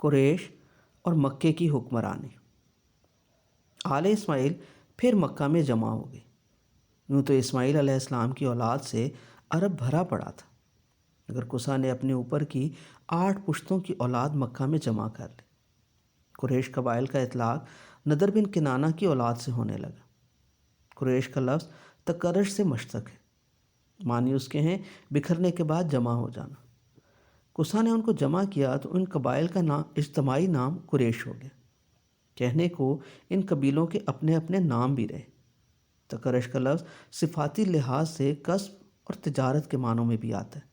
قریش اور مکے کی حکمرانی۔ آل اسماعیل پھر مکہ میں جمع ہو گئے۔ یوں تو اسماعیل علیہ السلام کی اولاد سے عرب بھرا پڑا تھا، مگر قصہ نے اپنے اوپر کی 8 پشتوں کی اولاد مکہ میں جمع کر لی۔ قریش قبائل کا اطلاق نضر بن کنانہ کی اولاد سے ہونے لگا۔ قریش کا لفظ تکرش سے مشتق ہے، معنی اس کے ہیں بکھرنے کے بعد جمع ہو جانا۔ قصہ نے ان کو جمع کیا تو ان قبائل کا اجتماعی نام قریش ہو گیا۔ کہنے کو ان قبیلوں کے اپنے اپنے نام بھی رہے۔ تکرش کا لفظ صفاتی لحاظ سے کسب اور تجارت کے معنوں میں بھی آتا ہے،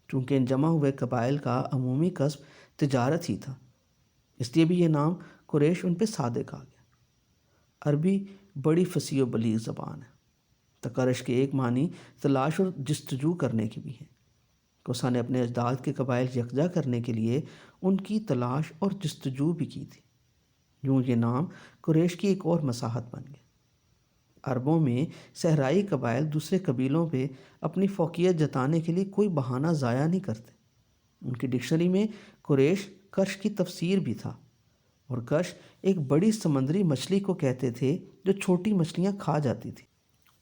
چونکہ ان جمع ہوئے قبائل کا عمومی کسب تجارت ہی تھا، اس لیے بھی یہ نام قریش ان پہ صادق آ گیا۔ عربی بڑی فصیح و بلیغ زبان ہے۔ تکرش کے ایک معنی تلاش اور جستجو کرنے کی بھی ہے۔ قصہ نے اپنے اجداد کے قبائل یکجا کرنے کے لیے ان کی تلاش اور جستجو بھی کی تھی۔ یوں یہ نام قریش کی ایک اور مساحت بن گیا۔ عربوں میں صحرائی قبائل دوسرے قبیلوں پہ اپنی فوقیت جتانے کے لیے کوئی بہانہ ضائع نہیں کرتے۔ ان کی ڈکشنری میں قریش کرش کی تفسیر بھی تھا، اور کرش ایک بڑی سمندری مچھلی کو کہتے تھے جو چھوٹی مچھلیاں کھا جاتی تھی۔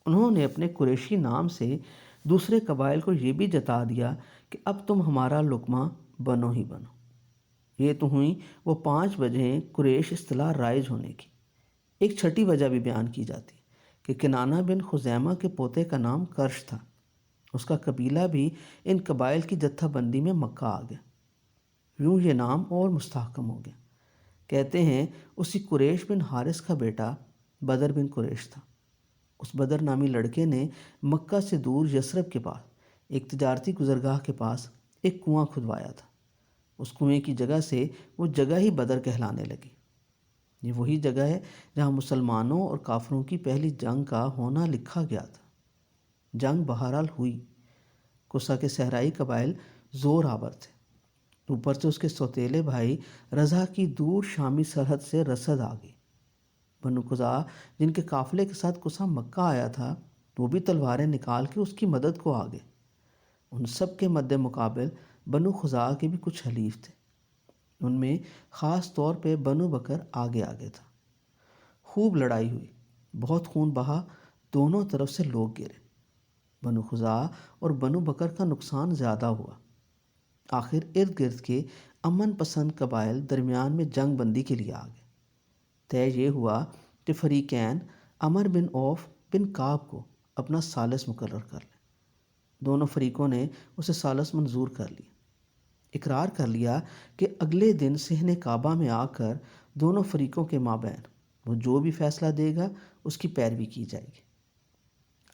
انہوں نے اپنے قریشی نام سے دوسرے قبائل کو یہ بھی جتا دیا کہ اب تم ہمارا لقمہ بنو ہی بنو۔ یہ تو ہوئیں وہ 5 وجہیں قریش اصطلاح رائج ہونے کی۔ ایک چھٹی وجہ بھی بیان کی جاتی ہے کہ کنانہ بن خزیمہ کے پوتے کا نام کرش تھا، اس کا قبیلہ بھی ان قبائل کی جتھا بندی میں مکہ آ گیا۔ یوں یہ نام اور مستحکم ہو گیا۔ کہتے ہیں اسی قریش بن حارث کا بیٹا بدر بن قریش تھا۔ اس بدر نامی لڑکے نے مکہ سے دور یثرب کے پاس ایک تجارتی گزرگاہ کے پاس ایک کنواں کھدوایا تھا۔ اس کنویں کی جگہ سے وہ جگہ ہی بدر کہلانے لگی۔ یہ وہی جگہ ہے جہاں مسلمانوں اور کافروں کی پہلی جنگ کا ہونا لکھا گیا تھا۔ جنگ بہرحال ہوئی۔ قصہ کے صحرائی قبائل زور آور تھے، اوپر سے اس کے سوتیلے بھائی رضا کی دور شامی سرحد سے رسد آ گئی۔ بنو قزاع جن کے قافلے کے ساتھ قصہ مکہ آیا تھا، وہ بھی تلواریں نکال کے اس کی مدد کو آ گئے۔ ان سب کے مد مقابل بنو خزاع کے بھی کچھ حلیف تھے۔ ان میں خاص طور پہ بنو بکر آگے آگے تھا۔ خوب لڑائی ہوئی، بہت خون بہا، دونوں طرف سے لوگ گرے۔ بنو خزاع اور بنو بکر کا نقصان زیادہ ہوا۔ آخر ارد گرد کے امن پسند قبائل درمیان میں جنگ بندی کے لیے آ گئے۔ طے یہ ہوا کہ فریقین عمر بن عوف بن کعب کو اپنا ثالث مقرر کر لیں۔ دونوں فریقوں نے اسے ثالث منظور کر لیا، اقرار کر لیا کہ اگلے دن صحن کعبہ میں آ کر دونوں فریقوں کے مابین وہ جو بھی فیصلہ دے گا اس کی پیروی کی جائے گی۔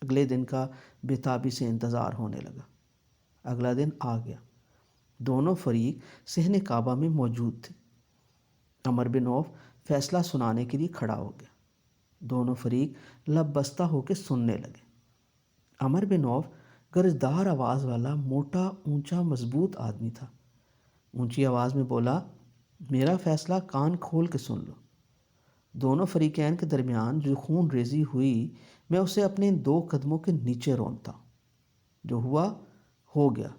اگلے دن کا بے تابی سے انتظار ہونے لگا۔ اگلا دن آ گیا۔ دونوں فریق صحن کعبہ میں موجود تھے۔ عمر بن عوف فیصلہ سنانے کے لیے کھڑا ہو گیا۔ دونوں فریق لب بستہ ہو کے سننے لگے۔ عمر بن عوف گرجدار آواز والا موٹا اونچا مضبوط آدمی تھا۔ اونچی آواز میں بولا، میرا فیصلہ کان کھول کے سن لو۔ دونوں فریقین کے درمیان جو خون ریزی ہوئی، میں اسے اپنے 2 قدموں کے نیچے رونتا ہوں۔ جو ہوا ہو گیا،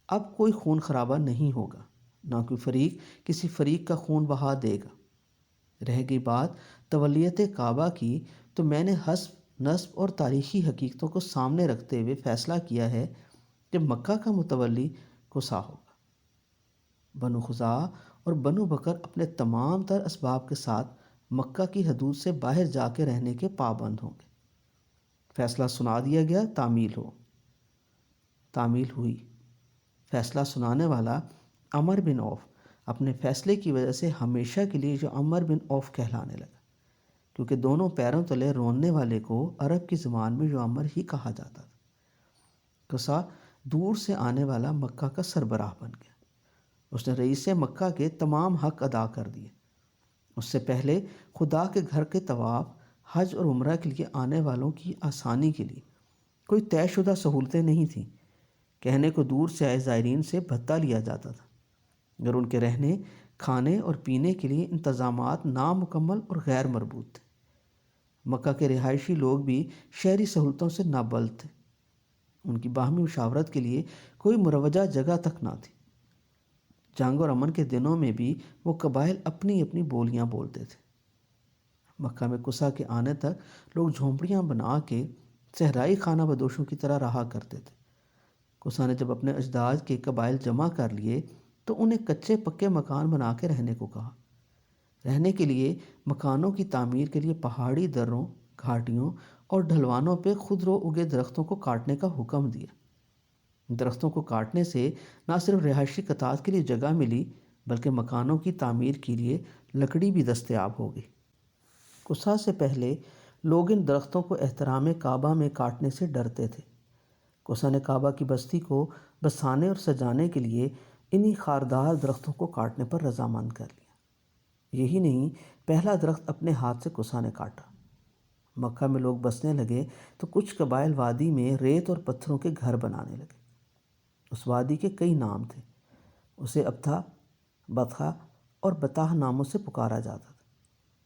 اب کوئی خون خرابہ نہیں ہوگا، نہ کوئی فریق کسی فریق کا خون بہا دے گا۔ رہ گئی بات تولیت کعبہ کی، تو میں نے حسب نسب اور تاریخی حقیقتوں کو سامنے رکھتے ہوئے فیصلہ کیا ہے کہ مکہ کا متولی قصہ ہوگا۔ بنو خزاع اور بنو بکر اپنے تمام تر اسباب کے ساتھ مکہ کی حدود سے باہر جا کے رہنے کے پابند ہوں گے۔ فیصلہ سنا دیا گیا، تعمیل ہو۔ تعمیل ہوئی۔ فیصلہ سنانے والا عمر بن عوف اپنے فیصلے کی وجہ سے ہمیشہ کے لیے جو عمر بن عوف کہلانے لگا، کیونکہ دونوں پیروں تلے روننے والے کو عرب کی زبان میں جو عمر ہی کہا جاتا تھا۔ قصہ دور سے آنے والا مکہ کا سربراہ بن گیا۔ اس نے رئیس مکہ کے تمام حق ادا کر دیے۔ اس سے پہلے خدا کے گھر کے طواف، حج اور عمرہ کے لیے آنے والوں کی آسانی کے لیے کوئی طے شدہ سہولتیں نہیں تھیں۔ کہنے کو دور سے آئے زائرین سے بھتہ لیا جاتا تھا، مگر ان کے رہنے، کھانے اور پینے کے لیے انتظامات نامکمل اور غیر مربوط تھے۔ مکہ کے رہائشی لوگ بھی شہری سہولتوں سے نابلد تھے۔ ان کی باہمی مشاورت کے لیے کوئی مروجہ جگہ تک نہ تھی۔ جنگ اور امن کے دنوں میں بھی وہ قبائل اپنی اپنی بولیاں بولتے تھے۔ مکہ میں قصہ کے آنے تک لوگ جھونپڑیاں بنا کے صحرائی خانہ بدوشوں کی طرح رہا کرتے تھے۔ قصہ نے جب اپنے اجداد کے قبائل جمع کر لیے تو انہیں کچے پکے مکان بنا کے رہنے کو کہا۔ رہنے کے لیے مکانوں کی تعمیر کے لیے پہاڑی دروں، گھاٹیوں اور ڈھلوانوں پہ خودرو اگے درختوں کو کاٹنے کا حکم دیا۔ درختوں کو کاٹنے سے نہ صرف رہائشی قطاعت کے لیے جگہ ملی بلکہ مکانوں کی تعمیر کے لیے لکڑی بھی دستیاب ہو گئی۔ قصہ سے پہلے لوگ ان درختوں کو احترام کعبہ میں کاٹنے سے ڈرتے تھے۔ قصہ نے کعبہ کی بستی کو بسانے اور سجانے کے لیے انہی خاردار درختوں کو کاٹنے پر رضامند کر لیا۔ یہی نہیں، پہلا درخت اپنے ہاتھ سے قصہ نے کاٹا۔ مکہ میں لوگ بسنے لگے تو کچھ قبائل وادی میں ریت اور پتھروں کے گھر بنانے لگے۔ اس وادی کے کئی نام تھے۔ اسے ابتھا، بطخا اور بطاح ناموں سے پکارا جاتا تھا۔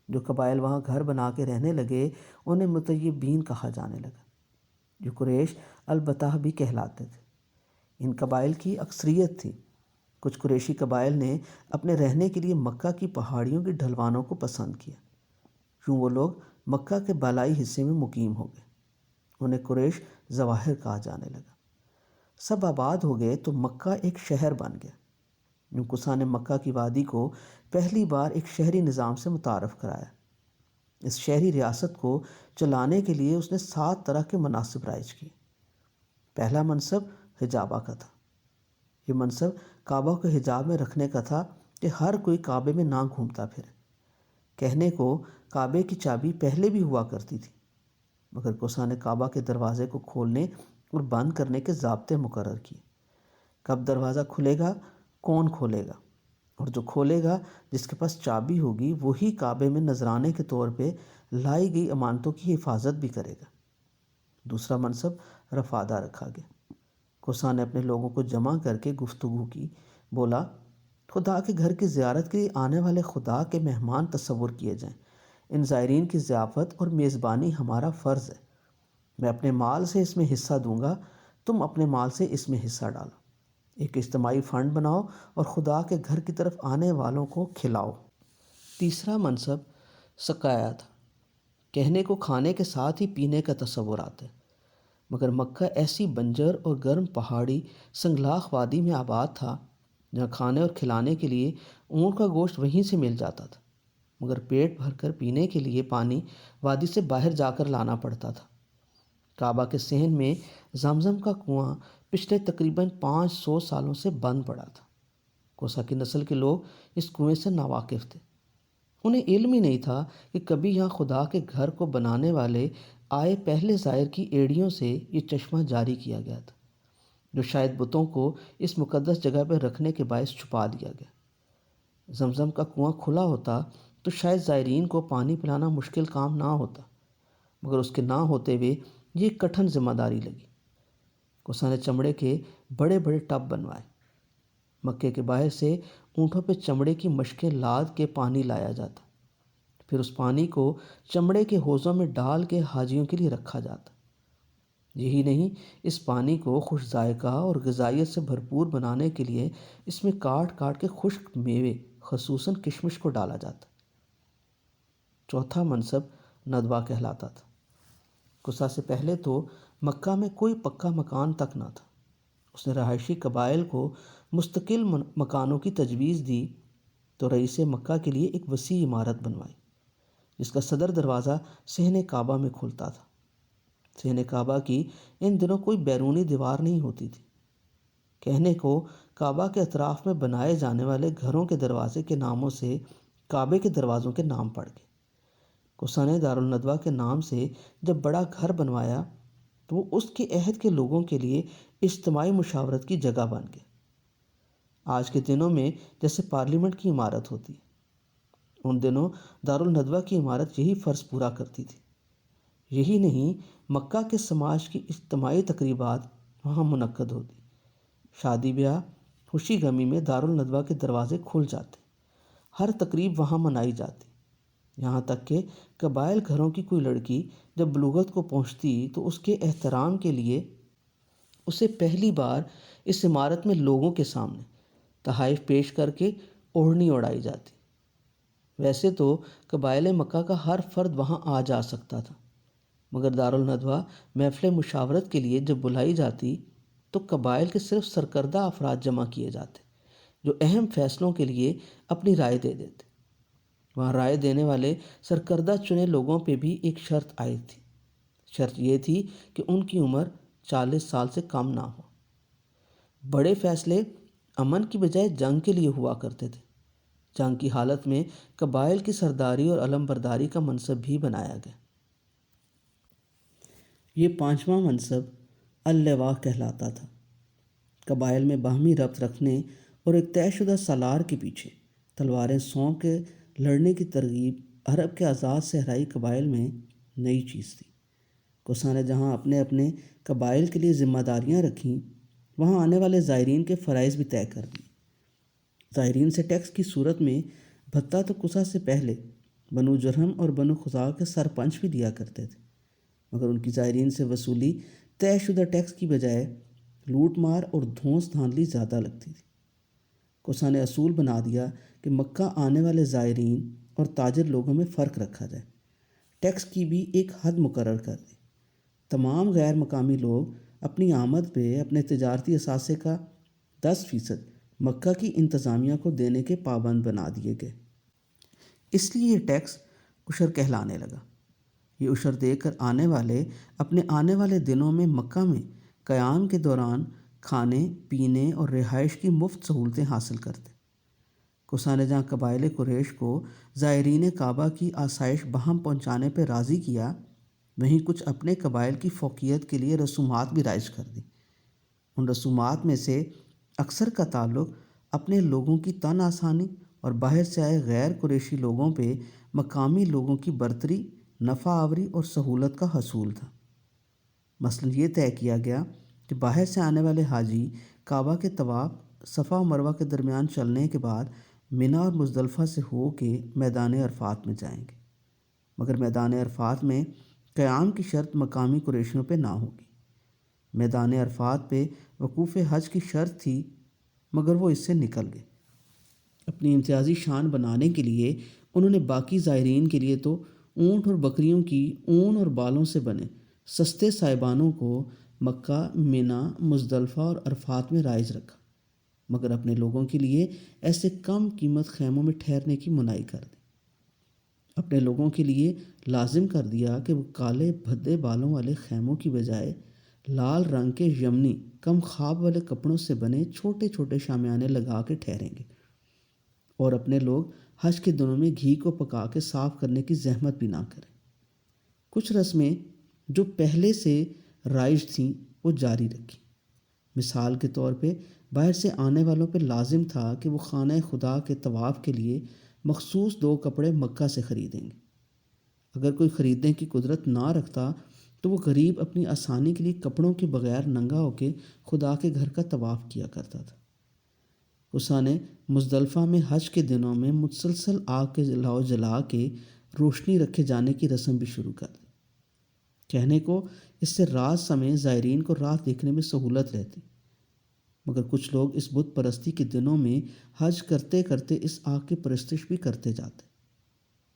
جو قبائل وہاں گھر بنا کے رہنے لگے انہیں مطیبین کہا جانے لگا، جو قریش البطح بھی کہلاتے تھے۔ ان قبائل کی اکثریت تھی۔ کچھ قریشی قبائل نے اپنے رہنے کے لیے مکہ کی پہاڑیوں کی ڈھلوانوں کو پسند کیا۔ یوں وہ لوگ مکہ کے بالائی حصے میں مقیم ہو گئے۔ انہیں قریش ظواہر کہا جانے لگا۔ سب آباد ہو گئے تو مکہ ایک شہر بن گیا۔ یوں قصہ نے مکہ کی وادی کو پہلی بار ایک شہری نظام سے متعارف کرایا۔ اس شہری ریاست کو چلانے کے لیے اس نے 7 طرح کے مناصب رائج کیے۔ پہلا منصب حجابہ کا تھا۔ یہ منصب کعبہ کو حجاب میں رکھنے کا تھا کہ ہر کوئی کعبے میں نہ گھومتا پھرے۔ کہنے کو کعبے کی چابی پہلے بھی ہوا کرتی تھی، مگر قصہ نے کعبہ کے دروازے کو کھولنے اور بند کرنے کے ضابطے مقرر کیے۔ کب دروازہ کھلے گا، کون کھولے گا، اور جو کھولے گا، جس کے پاس چابی ہوگی، وہی کعبے میں نذرانے کے طور پہ لائی گئی امانتوں کی حفاظت بھی کرے گا۔ دوسرا منصب رفادہ رکھا گیا۔ قصہ نے اپنے لوگوں کو جمع کر کے گفتگو کی، بولا، خدا کے گھر کی زیارت کے لیے آنے والے خدا کے مہمان تصور کیے جائیں۔ ان زائرین کی ضیافت اور میزبانی ہمارا فرض ہے۔ میں اپنے مال سے اس میں حصہ دوں گا، تم اپنے مال سے اس میں حصہ ڈالو۔ ایک اجتماعی فنڈ بناؤ اور خدا کے گھر کی طرف آنے والوں کو کھلاؤ۔ تیسرا منصب سقایا تھا۔ کہنے کو کھانے کے ساتھ ہی پینے کا تصور آتا ہے، مگر مکہ ایسی بنجر اور گرم پہاڑی سنگلاخ وادی میں آباد تھا جہاں کھانے اور کھلانے کے لیے اونٹ کا گوشت وہیں سے مل جاتا تھا، مگر پیٹ بھر کر پینے کے لیے پانی وادی سے باہر جا کر لانا پڑتا تھا۔ کعبہ کے صحن میں زمزم کا کنواں پچھلے تقریباً 500 سالوں سے بند پڑا تھا۔ قصہ کی نسل کے لوگ اس کنویں سے ناواقف تھے۔ انہیں علم ہی نہیں تھا کہ کبھی یہاں خدا کے گھر کو بنانے والے آئے پہلے زائر کی ایڑیوں سے یہ چشمہ جاری کیا گیا تھا، جو شاید بتوں کو اس مقدس جگہ پہ رکھنے کے باعث چھپا دیا گیا۔ زمزم کا کنواں کھلا ہوتا تو شاید زائرین کو پانی پلانا مشکل کام نہ ہوتا، مگر اس کے نہ ہوتے ہوئے یہ کٹھن ذمہ داری لگی۔ قصہ نے چمڑے کے بڑے بڑے ٹب بنوائے۔ مکے کے باہر سے اونٹوں پہ چمڑے کی مشکیں لاد کے پانی لایا جاتا، پھر اس پانی کو چمڑے کے حوضوں میں ڈال کے حاجیوں کے لیے رکھا جاتا۔ یہی نہیں، اس پانی کو خوش ذائقہ اور غذائیت سے بھرپور بنانے کے لیے اس میں کاٹ کاٹ کے خشک میوے، خصوصاً کشمش کو ڈالا جاتا۔ چوتھا منصب ندوہ کہلاتا تھا۔ قصہ سے پہلے تو مکہ میں کوئی پکا مکان تک نہ تھا۔ اس نے رہائشی قبائل کو مستقل مکانوں کی تجویز دی تو رئیس مکہ کے لیے ایک وسیع عمارت بنوائی، جس کا صدر دروازہ صحن کعبہ میں کھلتا تھا۔ صحن کعبہ کی ان دنوں کوئی بیرونی دیوار نہیں ہوتی تھی۔ کہنے کو کعبہ کے اطراف میں بنائے جانے والے گھروں کے دروازے کے ناموں سے کعبے کے دروازوں کے نام پڑ گئے۔ قصہ نے دارالندوہ کے نام سے جب بڑا گھر بنوایا تو وہ اس کے عہد کے لوگوں کے لیے اجتماعی مشاورت کی جگہ بن گیا۔ آج کے دنوں میں جیسے پارلیمنٹ کی عمارت ہوتی ہے، ان دنوں دارالندوہ کی عمارت یہی فرض پورا کرتی تھی۔ یہی نہیں، مکہ کے سماج کی اجتماعی تقریبات وہاں منعقد ہوتی۔ شادی بیاہ، خوشی غمی میں دارالندوہ کے دروازے کھل جاتے، ہر تقریب وہاں منائی جاتی۔ یہاں تک کہ قبائل گھروں کی کوئی لڑکی جب بلوغت کو پہنچتی تو اس کے احترام کے لیے اسے پہلی بار اس عمارت میں لوگوں کے سامنے تحائف پیش کر کے اوڑھنی اڑائی جاتی۔ ویسے تو قبائل مکہ کا ہر فرد وہاں آ جا سکتا تھا، مگر دارالندوہ محفل مشاورت کے لیے جب بلائی جاتی تو قبائل کے صرف سرکردہ افراد جمع کیے جاتے جو اہم فیصلوں کے لیے اپنی رائے دے دیتے۔ وہاں رائے دینے والے سرکردہ چنے لوگوں پہ بھی ایک شرط عائد تھی۔ شرط یہ تھی کہ ان کی عمر 40 سال سے کم نہ ہو۔ بڑے فیصلے امن کی بجائے جنگ کے لیے ہوا کرتے تھے۔ جنگ کی حالت میں قبائل کی سرداری اور علم برداری کا منصب بھی بنایا گیا۔ یہ پانچواں منصب اللواء کہلاتا تھا۔ قبائل میں باہمی ربط رکھنے اور ایک طے شدہ سالار کے پیچھے تلواریں سونپ کے لڑنے کی ترغیب عرب کے آزاد صحرائی قبائل میں نئی چیز تھی۔ کوسا نے جہاں اپنے اپنے قبائل کے لیے ذمہ داریاں رکھیں، وہاں آنے والے زائرین کے فرائض بھی طے کر دیے۔ زائرین سے ٹیکس کی صورت میں بھتہ تو کوسا سے پہلے بنو جرہم اور بنو خزاعہ کے سرپنچ بھی دیا کرتے تھے، مگر ان کی زائرین سے وصولی طے شدہ ٹیکس کی بجائے لوٹ مار اور دھونس دھاندلی زیادہ لگتی تھی۔ کوسا نے اصول بنا دیا کہ مکہ آنے والے زائرین اور تاجر لوگوں میں فرق رکھا جائے۔ ٹیکس کی بھی ایک حد مقرر کر دی۔ تمام غیر مقامی لوگ اپنی آمد پہ اپنے تجارتی اثاثے کا 10% مکہ کی انتظامیہ کو دینے کے پابند بنا دیے گئے۔ اس لیے یہ ٹیکس عشر کہلانے لگا۔ یہ عشر دے کر آنے والے اپنے آنے والے دنوں میں مکہ میں قیام کے دوران کھانے پینے اور رہائش کی مفت سہولتیں حاصل کرتے۔ کوسا نے جہاں قبائل قریش کو زائرین کعبہ کی آسائش بہم پہنچانے پہ راضی کیا، وہیں کچھ اپنے قبائل کی فوقیت کے لیے رسومات بھی رائج کر دی۔ ان رسومات میں سے اکثر کا تعلق اپنے لوگوں کی تن آسانی اور باہر سے آئے غیر قریشی لوگوں پہ مقامی لوگوں کی برتری، نفع آوری اور سہولت کا حصول تھا۔ مثلاً یہ طے کیا گیا کہ باہر سے آنے والے حاجی کعبہ کے طواف صفا و مروہ کے درمیان چلنے کے بعد منی اور مزدلفہ سے ہو کے میدان عرفات میں جائیں گے، مگر میدان عرفات میں قیام کی شرط مقامی قریشیوں پہ نہ ہوگی۔ میدان عرفات پہ وقوف حج کی شرط تھی، مگر وہ اس سے نکل گئے۔ اپنی امتیازی شان بنانے کے لیے انہوں نے باقی زائرین کے لیے تو اونٹ اور بکریوں کی اون اور بالوں سے بنے سستے سائبانوں کو مکہ، منی، مزدلفہ اور عرفات میں رائج رکھا، مگر اپنے لوگوں کے لیے ایسے کم قیمت خیموں میں ٹھہرنے کی منائی کر دی۔ اپنے لوگوں کے لیے لازم کر دیا کہ وہ کالے بھدے بالوں والے خیموں کی بجائے لال رنگ کے یمنی کم خواب والے کپڑوں سے بنے چھوٹے چھوٹے شامیانے لگا کے ٹھہریں گے، اور اپنے لوگ حج کے دنوں میں گھی کو پکا کے صاف کرنے کی زحمت بھی نہ کریں۔ کچھ رسمیں جو پہلے سے رائج تھیں وہ جاری رکھی۔ مثال کے طور پہ باہر سے آنے والوں پہ لازم تھا کہ وہ خانہ خدا کے طواف کے لیے مخصوص 2 کپڑے مکہ سے خریدیں گے۔ اگر کوئی خریدنے کی قدرت نہ رکھتا تو وہ غریب اپنی آسانی کے لیے کپڑوں کے بغیر ننگا ہو کے خدا کے گھر کا طواف کیا کرتا تھا۔ کوسا نے مزدلفہ میں حج کے دنوں میں مسلسل آگ کے جلاؤ جلا کے روشنی رکھے جانے کی رسم بھی شروع کر دی۔ کہنے کو اس سے رات سمے زائرین کو رات دیکھنے میں سہولت رہتی، مگر کچھ لوگ اس بت پرستی کے دنوں میں حج کرتے کرتے اس آگ کی پرستش بھی کرتے جاتے۔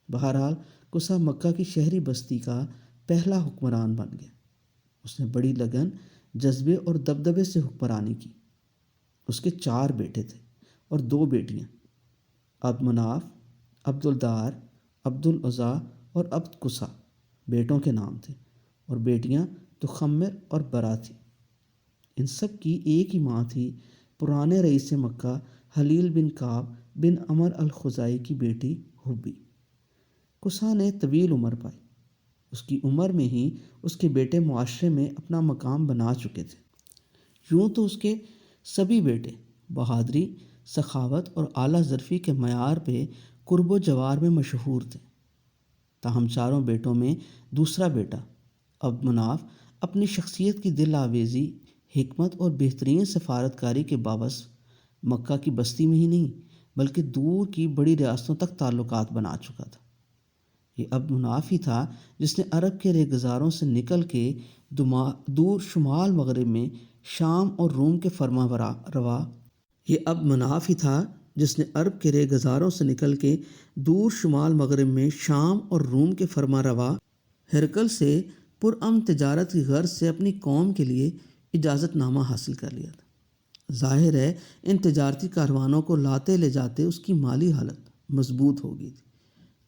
بہرحال کوسا مکہ کی شہری بستی کا پہلا حکمران بن گیا۔ اس نے بڑی لگن، جذبے اور دبدبے سے حکمرانی کی۔ اس کے 4 بیٹے تھے اور 2 بیٹیاں، عبد مناف، عبد الدار، عبد العزیٰ اور عبد قصا بیٹوں کے نام تھے، اور بیٹیاں تخمر اور برا تھیں۔ ان سب کی ایک ہی ماں تھی، پرانے رئیس مکہ حلیل بن کعب بن عمر الخزاعی کی بیٹی حبی۔ کوسا نے طویل عمر پائی۔ اس کی عمر میں ہی اس کے بیٹے معاشرے میں اپنا مقام بنا چکے تھے۔ یوں تو اس کے سبھی بیٹے بہادری، سخاوت اور اعلیٰ ظرفی کے معیار پہ قرب و جوار میں مشہور تھے، تاہم چاروں بیٹوں میں دوسرا بیٹا عبد مناف اپنی شخصیت کی دل آویزی، حکمت اور بہترین سفارتکاری کے باعث مکہ کی بستی میں ہی نہیں بلکہ دور کی بڑی ریاستوں تک تعلقات بنا چکا تھا۔ یہ عبد مناف ہی تھا جس نے عرب کے ریگزاروں سے نکل کے دور شمال مغرب میں شام اور روم کے فرما روا یہ اب مناف ہی تھا جس نے عرب کے ریگزاروں سے نکل کے دور شمال مغرب میں شام اور روم کے فرما روا ہرکل سے پرامن تجارت کی غرض سے اپنی قوم کے لیے اجازت نامہ حاصل کر لیا تھا۔ ظاہر ہے ان تجارتی کاروانوں کو لاتے لے جاتے اس کی مالی حالت مضبوط ہو گئی تھی۔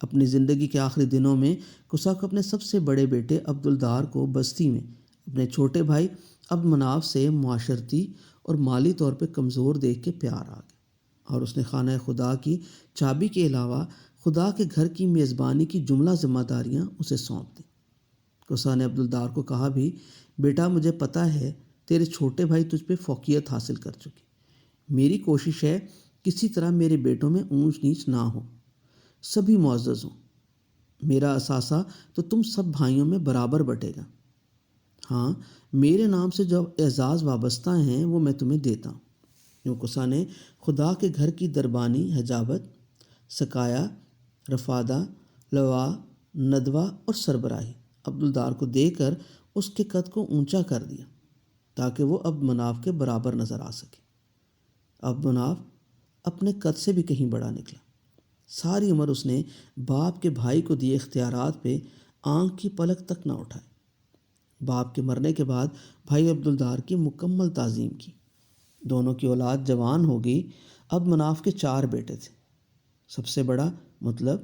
اپنی زندگی کے آخری دنوں میں قصا کو اپنے سب سے بڑے بیٹے عبدالدار کو بستی میں اپنے چھوٹے بھائی عبد مناف سے معاشرتی اور مالی طور پہ کمزور دیکھ کے پیار آ گیا، اور اس نے خانہ خدا کی چابی کے علاوہ خدا کے گھر کی میزبانی کی جملہ ذمہ داریاں اسے سونپ دیں۔ قصا نے عبدالدار کو کہا بھی، بیٹا مجھے پتہ ہے تیرے چھوٹے بھائی تجھ پہ فوقیت حاصل کر چکے، میری کوشش ہے کسی طرح میرے بیٹوں میں اونچ نیچ نہ ہو، سبھی معزز ہوں، میرا اثاثہ تو تم سب بھائیوں میں برابر بٹے گا، ہاں میرے نام سے جو اعزاز وابستہ ہیں وہ میں تمہیں دیتا ہوں۔ یوں قصا نے خدا کے گھر کی دربانی حجابت، سکایا، رفادہ، لوا، ندوہ اور سربراہی عبدالدار کو دے کر اس کے قد کو اونچا کر دیا تاکہ وہ عبد مناف کے برابر نظر آ سکے۔ عبد مناف اپنے قد سے بھی کہیں بڑا نکلا۔ ساری عمر اس نے باپ کے بھائی کو دیے اختیارات پہ آنکھ کی پلک تک نہ اٹھائے۔ باپ کے مرنے کے بعد بھائی عبدالدار کی مکمل تعظیم کی۔ دونوں کی اولاد جوان ہو گئی۔ عبد مناف کے 4 بیٹے تھے، سب سے بڑا مطلب،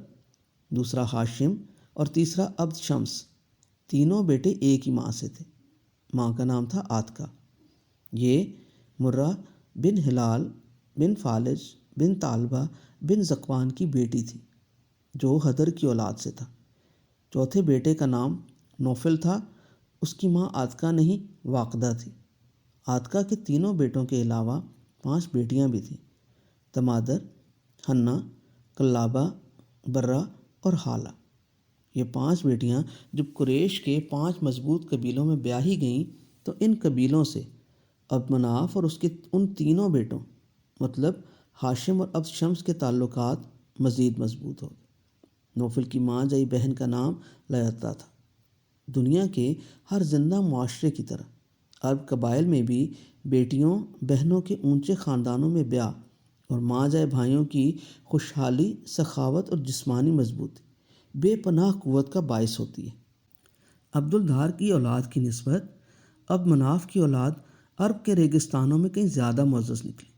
دوسرا ہاشم اور تیسرا عبد شمس۔ تینوں بیٹے ایک ہی ماں سے تھے، ماں کا نام تھا عاتکہ۔ یہ مرہ بن ہلال بن فالج بن طالبہ بن زکوان کی بیٹی تھی جو حدر کی اولاد سے تھا۔ چوتھے بیٹے کا نام نوفل تھا، اس کی ماں عاتکہ نہیں واقدہ تھی۔ عاتکہ کے تینوں بیٹوں کے علاوہ 5 بیٹیاں بھی تھیں، تمادر، حنہ، کلابہ، برہ اور حالہ۔ یہ 5 بیٹیاں جب قریش کے 5 مضبوط قبیلوں میں بیاہی گئیں تو ان قبیلوں سے عبد مناف اور اس کے ان تینوں بیٹوں مطلب ہاشم اور عبد شمس کے تعلقات مزید مضبوط ہو گئے۔ نوفل کی ماں جائی بہن کا نام لیتا تھا۔ دنیا کے ہر زندہ معاشرے کی طرح عرب قبائل میں بھی بیٹیوں بہنوں کے اونچے خاندانوں میں بیاہ اور ماں جائے بھائیوں کی خوشحالی، سخاوت اور جسمانی مضبوطی بے پناہ قوت کا باعث ہوتی ہے۔ عبدالدار کی اولاد کی نسبت عبد مناف کی اولاد عرب کے ریگستانوں میں کہیں زیادہ معزز نکلی۔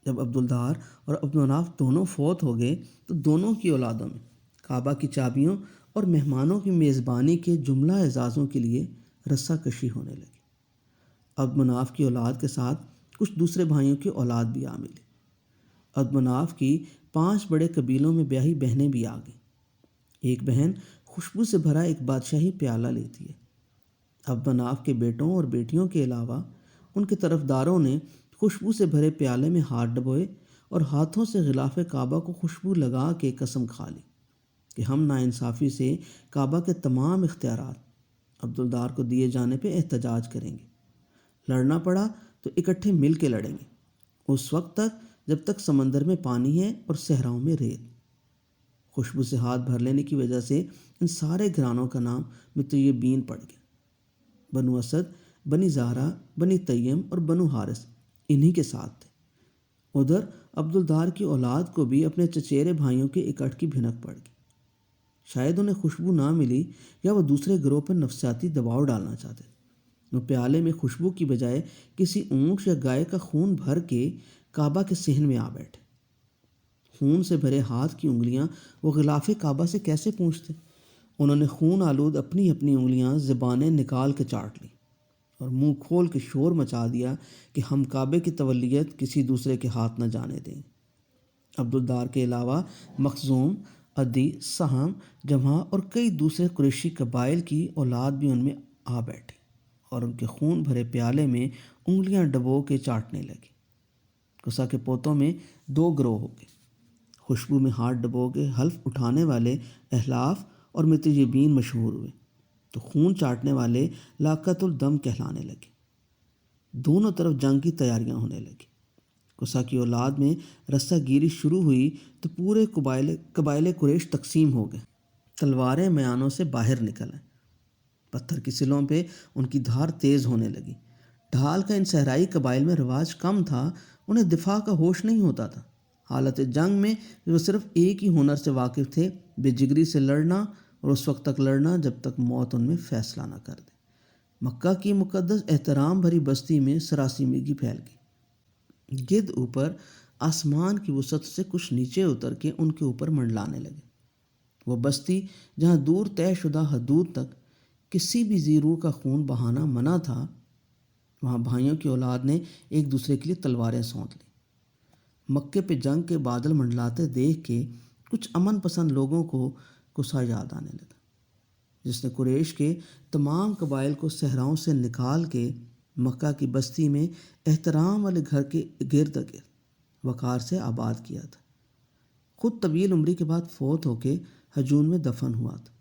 جب عبدالدار اور عبد مناف دونوں فوت ہو گئے تو دونوں کی اولادوں میں کعبہ کی چابیوں اور مہمانوں کی میزبانی کے جملہ اعزازوں کے لیے رسہ کشی ہونے لگی۔ عبد مناف کی اولاد کے ساتھ کچھ دوسرے بھائیوں کی اولاد بھی آ ملی۔ عبد مناف کی 5 بڑے قبیلوں میں بیاہی بہنیں بھی آ گئیں۔ ایک بہن خوشبو سے بھرا ایک بادشاہی پیالہ لیتی ہے۔ عبد مناف کے بیٹوں اور بیٹیوں کے علاوہ ان کے طرفداروں نے خوشبو سے بھرے پیالے میں ہاتھ ڈبوئے اور ہاتھوں سے غلاف کعبہ کو خوشبو لگا کے قسم کھا لی کہ ہم ناانصافی سے کعبہ کے تمام اختیارات عبدالدار کو دیے جانے پہ احتجاج کریں گے، لڑنا پڑا تو اکٹھے مل کے لڑیں گے، اس وقت تک جب تک سمندر میں پانی ہے اور صحراؤں میں ریت۔ خوشبو سے ہاتھ بھر لینے کی وجہ سے ان سارے گھرانوں کا نام مطیبین پڑ گیا۔ بنو اسد، بنی زہرہ، بنی تیم اور بنو حارث انہی کے ساتھ تھے۔ ادھر عبدالدار کی اولاد کو بھی اپنے چچیرے بھائیوں کے اکٹھ کی بھنک پڑ گئی۔ شاید انہیں خوشبو نہ ملی یا وہ دوسرے گروہ پر نفسیاتی دباؤ ڈالنا چاہتے تھے۔ وہ پیالے میں خوشبو کی بجائے کسی اونٹ یا گائے کا خون بھر کے کعبہ کے صحن میں آ بیٹھے۔ خون سے بھرے ہاتھ کی انگلیاں وہ غلاف کعبہ سے کیسے پوچھتے؟ انہوں نے خون آلود اپنی اپنی انگلیاں زبانیں نکال کے چاٹ لیں اور منہ کھول کے شور مچا دیا کہ ہم کعبے کی تولیت کسی دوسرے کے ہاتھ نہ جانے دیں۔ عبدالدار کے علاوہ مخزوم، عدی، سہم، جمح اور کئی دوسرے قریشی قبائل کی اولاد بھی ان میں آ بیٹھی اور ان کے خون بھرے پیالے میں انگلیاں ڈبو کے چاٹنے لگی۔ قصا کے پوتوں میں 2 گروہ ہو گئے۔ خوشبو میں ہاتھ ڈبو کے حلف اٹھانے والے احلاف اور مطیبین مشہور ہوئے تو خون چاٹنے والے لاقۃ الدم کہلانے لگے۔ دونوں طرف جنگ کی تیاریاں ہونے لگیں۔ قصا کی اولاد میں رسہ گیری شروع ہوئی تو پورے قبائل قریش تقسیم ہو گئے۔ تلواریں میانوں سے باہر نکل آئیں، پتھر کی سلوں پہ ان کی دھار تیز ہونے لگی، ڈھال کا ان صحرائی قبائل میں رواج کم تھا، انہیں دفاع کا ہوش نہیں ہوتا تھا۔ حالت جنگ میں وہ صرف ایک ہی ہنر سے واقف تھے، بے جگری سے لڑنا، اور اس وقت تک لڑنا جب تک موت ان میں فیصلہ نہ کر دے۔ مکہ کی مقدس احترام بھری بستی میں سراسیمگی پھیل گئی۔ گدھ اوپر آسمان کی وسعت سے کچھ نیچے اتر کے ان کے اوپر منڈلانے لگے۔ وہ بستی جہاں دور طے شدہ حدود تک کسی بھی ذی روح کا خون بہانا منع تھا، وہاں بھائیوں کی اولاد نے ایک دوسرے کے لیے تلواریں سونت لیں۔ مکے پہ جنگ کے بادل منڈلاتے دیکھ کے کچھ امن پسند لوگوں کو قصہ یاد آنے لگا، جس نے قریش کے تمام قبائل کو صحراؤں سے نکال کے مکہ کی بستی میں احترام والے گھر کے گرد گرد وقار سے آباد کیا تھا۔ خود طویل عمری کے بعد فوت ہو کے ہجون میں دفن ہوا تھا۔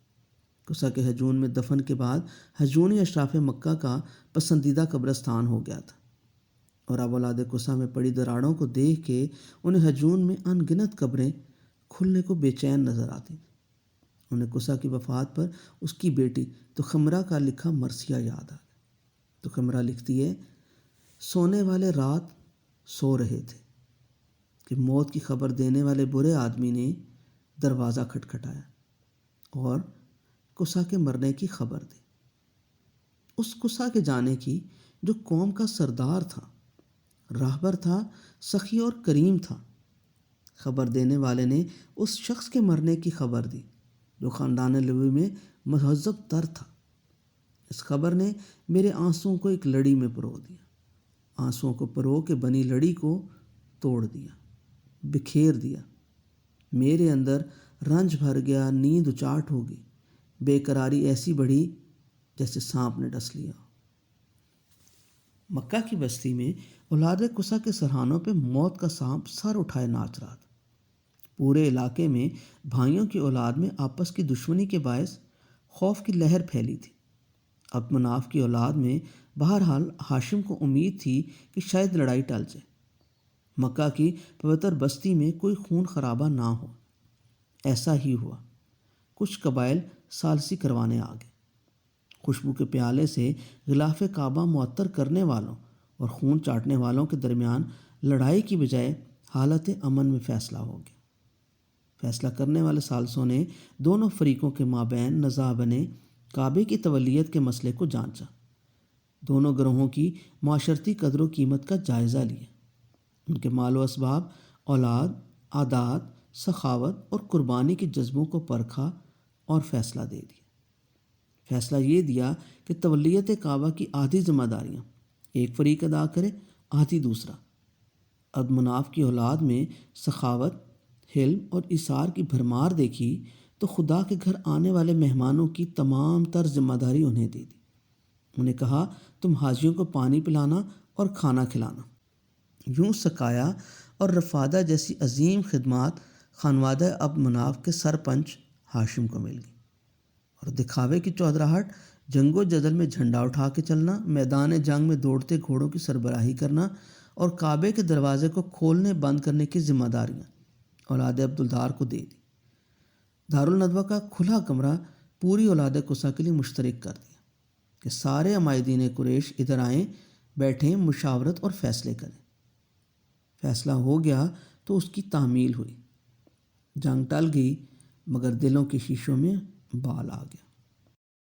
قصہ کے ہجون میں دفن کے بعد ہجونی اشراف مکہ کا پسندیدہ قبرستان ہو گیا تھا، اور اب اولاد قصہ میں پڑی دراڑوں کو دیکھ کے انہیں ہجون میں ان گنت قبریں کھلنے کو بے چین نظر آتی تھیں۔ انہیں قصہ کی وفات پر اس کی بیٹی تخمرہ کا لکھا مرثیہ یاد آ گیا۔ تخمرہ لکھتی ہے، سونے والے رات سو رہے تھے کہ موت کی خبر دینے والے برے آدمی نے دروازہ کھٹکھٹایا اور قصہ کے مرنے کی خبر دی۔ اس قصہ کے جانے کی جو قوم کا سردار تھا، راہبر تھا، سخی اور کریم تھا۔ خبر دینے والے نے اس شخص کے مرنے کی خبر دی جو خاندان لوی میں مہذب تر تھا۔ اس خبر نے میرے آنسوؤں کو ایک لڑی میں پرو دیا، آنسوؤں کو پرو کے بنی لڑی کو توڑ دیا، بکھیر دیا۔ میرے اندر رنج بھر گیا، نیند اچاٹ ہو گئی، بے قراری ایسی بڑھی جیسے سانپ نے ڈس لیا۔ مکہ کی بستی میں اولاد قصہ کے سرہانوں پہ موت کا سانپ سر اٹھائے ناچ رہا تھا۔ پورے علاقے میں بھائیوں کی اولاد میں آپس کی دشمنی کے باعث خوف کی لہر پھیلی تھی۔ عبد مناف کی اولاد میں بہرحال ہاشم کو امید تھی کہ شاید لڑائی ٹل جائے، مکہ کی پوتر بستی میں کوئی خون خرابہ نہ ہو۔ ایسا ہی ہوا۔ کچھ قبائل ثالثی کروانے آ گئے۔ خوشبو کے پیالے سے غلاف کعبہ معطر کرنے والوں اور خون چاٹنے والوں کے درمیان لڑائی کی بجائے حالت امن میں فیصلہ ہو گیا۔ فیصلہ کرنے والے ثالثوں نے دونوں فریقوں کے مابین نزاع بنے کعبے کی تولیت کے مسئلے کو جانچا، دونوں گروہوں کی معاشرتی قدر و قیمت کا جائزہ لیا، ان کے مال و اسباب، اولاد، عادات، سخاوت اور قربانی کے جذبوں کو پرکھا اور فیصلہ دے دیا۔ فیصلہ یہ دیا کہ تولیت کعبہ کی آدھی ذمہ داریاں ایک فریق ادا کرے، آدھی دوسرا۔ عبد مناف کی اولاد میں سخاوت، حلم اور ایثار کی بھرمار دیکھی تو خدا کے گھر آنے والے مہمانوں کی تمام تر ذمہ داری انہیں دے دی۔ انہیں کہا، تم حاجیوں کو پانی پلانا اور کھانا کھلانا۔ یوں سقایا اور رفادہ جیسی عظیم خدمات خانوادہ عبد مناف کے سرپنچ ہاشم کو مل گئی، اور دکھاوے کی چودراہٹ، جنگ و جدل میں جھنڈا اٹھا کے چلنا، میدان جنگ میں دوڑتے گھوڑوں کی سربراہی کرنا اور کعبے کے دروازے کو کھولنے بند کرنے کی ذمہ داریاں اولاد عبدالدار کو دے دی۔ دارالندوہ کا کھلا کمرہ پوری اولاد قصہ کے لیے مشترک کر دیا کہ سارے عمائدین قریش ادھر آئیں، بیٹھیں، مشاورت اور فیصلے کریں۔ فیصلہ ہو گیا تو اس کی تعمیل ہوئی۔ جنگ ٹل گئی، مگر دلوں کے شیشوں میں بال آ گیا۔